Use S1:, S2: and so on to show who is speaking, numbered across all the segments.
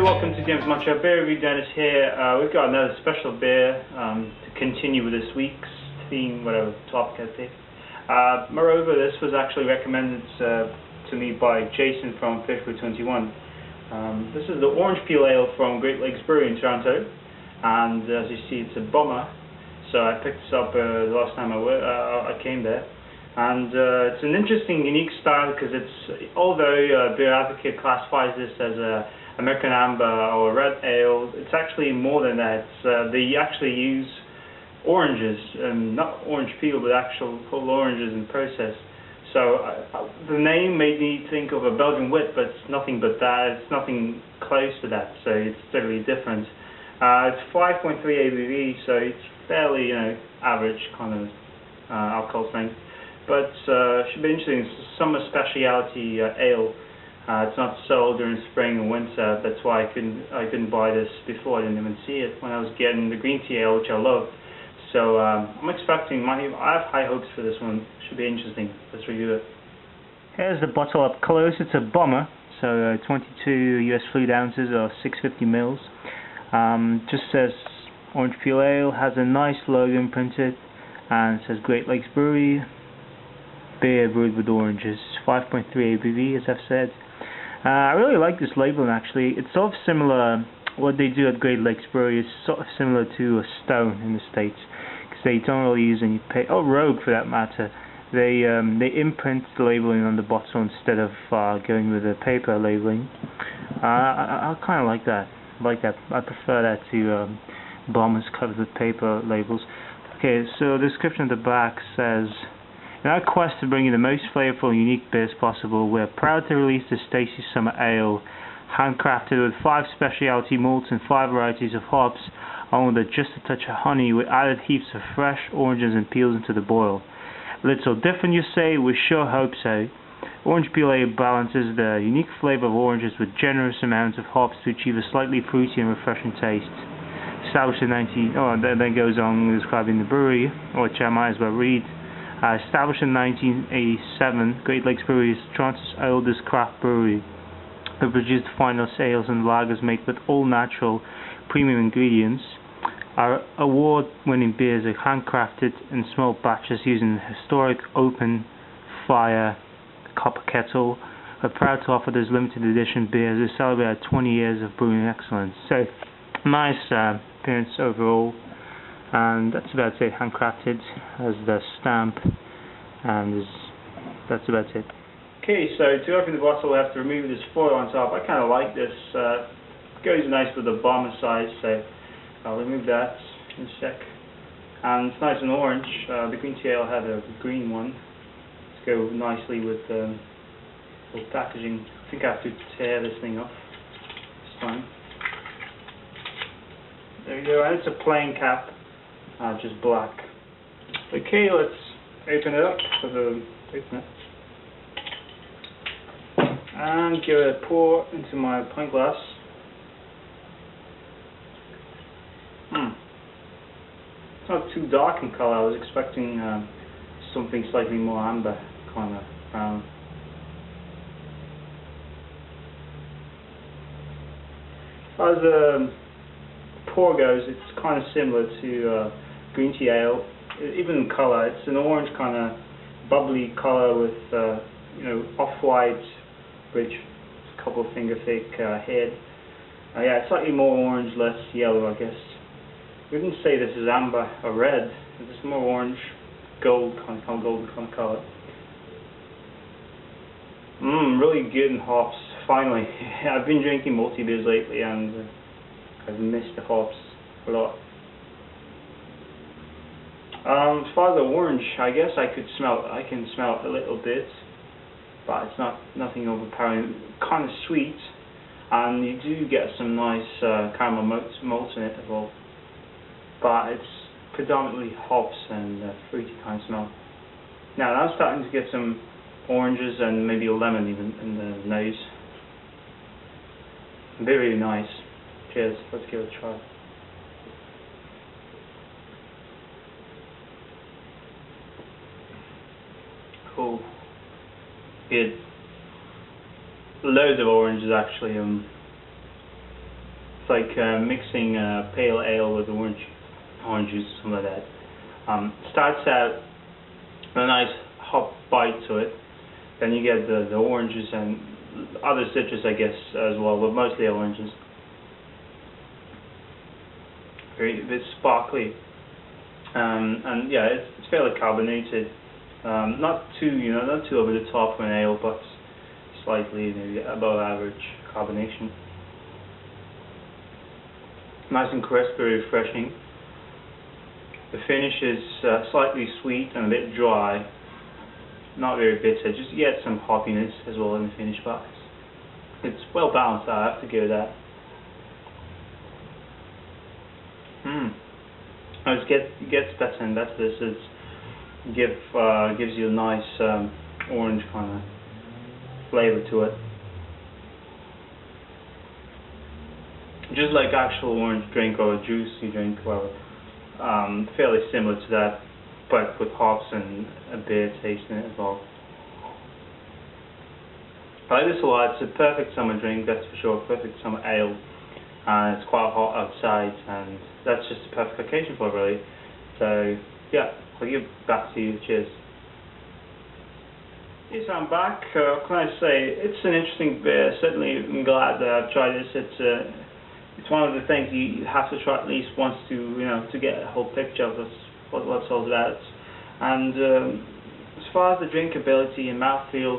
S1: welcome to James Montreal Beer Review. Dennis here. We've got another special beer to continue with this week's theme, whatever topic I pick. Moreover, this was actually recommended to me by Jason from Fishbowl21. This is the Orange Peel Ale from Great Lakes Brewery in Toronto, and as you see, it's a bomber. So I picked this up the last time I came there, and it's an interesting, unique style because it's, although Beer Advocate classifies this as a American Amber or a red ale, it's actually more than that. They actually use oranges, not orange peel, but actual whole oranges in process. So the name made me think of a Belgian wit, but it's nothing but that. It's nothing close to that, so it's totally different. It's 5.3 ABV, so it's fairly, average kind of alcohol strength. But should be interesting. It's a summer specialty ale. It's not sold during spring and winter. That's why I couldn't buy this before. I didn't even see it when I was getting the green tea ale, which I love. So I'm expecting. I have high hopes for this one. Should be interesting. Let's review it.
S2: Here's the bottle up close. It's a bomber. So 22 US fluid ounces or 650 mils. Just says Orange Peel Ale. Has a nice logo imprinted, and it says Great Lakes Brewery. Beer brewed with oranges. 5.3 ABV, as I've said. I really like this labeling actually. It's sort of similar, what they do at Great Lakes Brewery is sort of similar to a Stone in the States, because they don't really use any paper, or Rogue for that matter. They imprint the labeling on the bottle instead of going with the paper labeling. I kind of like that. I prefer that to bombers covered with paper labels. Okay, so the description at the back says, in our quest to bring you the most flavorful and unique beers possible, we're proud to release the Stacy Summer Ale, handcrafted with 5 specialty malts and 5 varieties of hops, along with just a touch of honey, with added heaps of fresh oranges and peels into the boil. A little different, you say? We sure hope so. Orange Peel Ale balances the unique flavor of oranges with generous amounts of hops to achieve a slightly fruity and refreshing taste. Established in then goes on describing the brewery, which I might as well read. Established in 1987, Great Lakes Brewery is Toronto's oldest craft brewery. They produce finest ales and lagers made with all-natural, premium ingredients. Our award-winning beers are handcrafted in small batches using a historic open-fire copper kettle. We're proud to offer those limited edition beers to celebrate our 20 years of brewing excellence. So, nice appearance overall. And that's about it. Handcrafted as the stamp, and that's about it.
S1: Okay, so to open the bottle we have to remove this foil on top. I kind of like this. Goes nice with the bomber size, so I'll remove that in a sec. And it's nice and orange. The green tea ale had a green one to go nicely with the packaging. I think I have to tear this thing off this time. There you go, and it's a plain cap. Just black. Okay, let's open it up and give it a pour into my pint glass. It's not too dark in color. I was expecting something slightly more amber kind of brown. As far as the pour goes, it's kind of similar to green tea ale, even in color. It's an orange kind of bubbly color with off-white bridge, couple of finger thick head. Yeah, it's slightly more orange, less yellow, I guess. We wouldn't say this is amber or red. It's more orange, gold kind of golden kind of color. Really good in hops. Finally, I've been drinking multi beers lately, and I've missed the hops a lot. As far as the orange, I guess I can smell it a little bit, but it's nothing overpowering. Kind of sweet, and you do get some nice caramel malts in it as well. But it's predominantly hops and fruity kind of smell. Now I'm starting to get some oranges and maybe a lemon even in the nose. Very nice. Cheers. Let's give it a try. Cool. Good. Loads of oranges actually. like mixing pale ale with orange juice, something like that. Starts out with a nice hop bite to it. Then you get the oranges and other citrus, I guess, as well, but mostly oranges. A bit sparkly, and yeah, it's fairly carbonated. Not too, not too over the top for an ale, but slightly maybe above average carbonation. Nice and crisp, very refreshing. The finish is slightly sweet and a bit dry, not very bitter. Just you get some hoppiness as well in the finish, but it's well balanced. I have to give it that. It gets better and better. This gives you a nice orange kind of flavor to it. Just like actual orange drink or juicy drink, well, fairly similar to that, but with hops and a beer taste in it as well. I like this a lot. It's a perfect summer drink, that's for sure. Perfect summer ale. It's quite hot outside, and that's just a perfect occasion for it, really. So, yeah, I'll give it back to you. Cheers. Yes, I'm back. What can I say? It's an interesting beer. Certainly, I'm glad that I've tried this. It's one of the things you have to try at least once to get a whole picture of what it's all about. And as far as the drinkability and mouthfeel,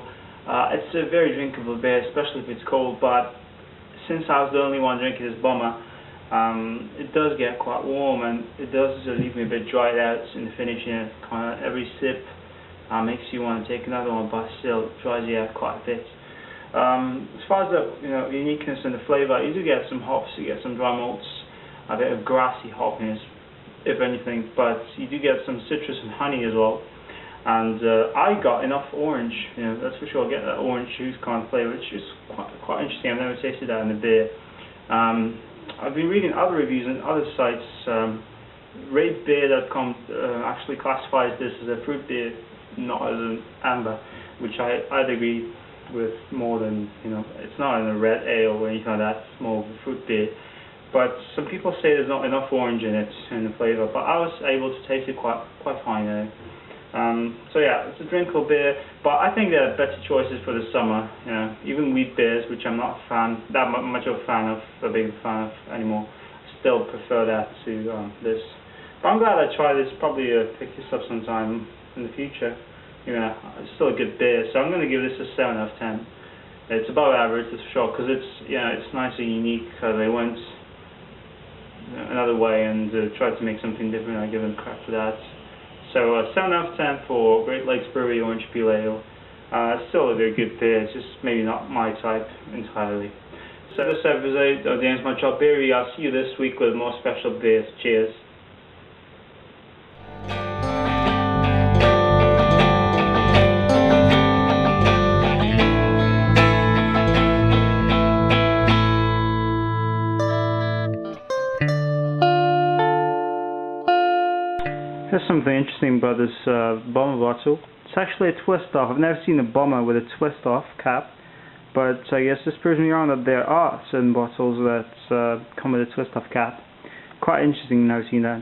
S1: it's a very drinkable beer, especially if it's cold. But since I was the only one drinking this bomber, it does get quite warm, and it does leave me a bit dried out in the finish. Kind of every sip makes you want to take another one, but still it dries you out quite a bit. As far as the uniqueness and the flavour, you do get some hops, you get some dry malts, a bit of grassy hoppiness, if anything, but you do get some citrus and honey as well. And I got enough orange, that's for sure. I get that orange juice kind of flavour, which is quite interesting. I've never tasted that in a beer. I've been reading other reviews on other sites. RateBeer.com actually classifies this as a fruit beer, not as an amber, which I'd agree with more than, it's not in a red ale or anything like that. It's more of a fruit beer. But some people say there's not enough orange in it, in the flavour, but I was able to taste it quite fine there. So yeah, it's a drinkable beer, but I think there are better choices for the summer. Even wheat beers, which I'm not that much of a fan of, anymore. I still prefer that to this. But I'm glad I tried this. Probably pick this up sometime in the future. It's still a good beer, so I'm going to give this a 7 out of 10. It's above average, that's for sure, because it's nice and unique. They went another way and tried to make something different. I give them crap for that. So 7 out of 10 for Great Lakes Brewery Orange Peel Ale. Still a very good beer. It's just maybe not my type entirely. So this episode of the Montreal Brewery. I'll see you this week with more special beers. Cheers. There's something interesting about this bomber bottle. It's actually a twist off. I've never seen a bomber with a twist off cap, but I guess this proves me wrong that there are certain bottles that come with a twist off cap. Quite interesting, never seen that.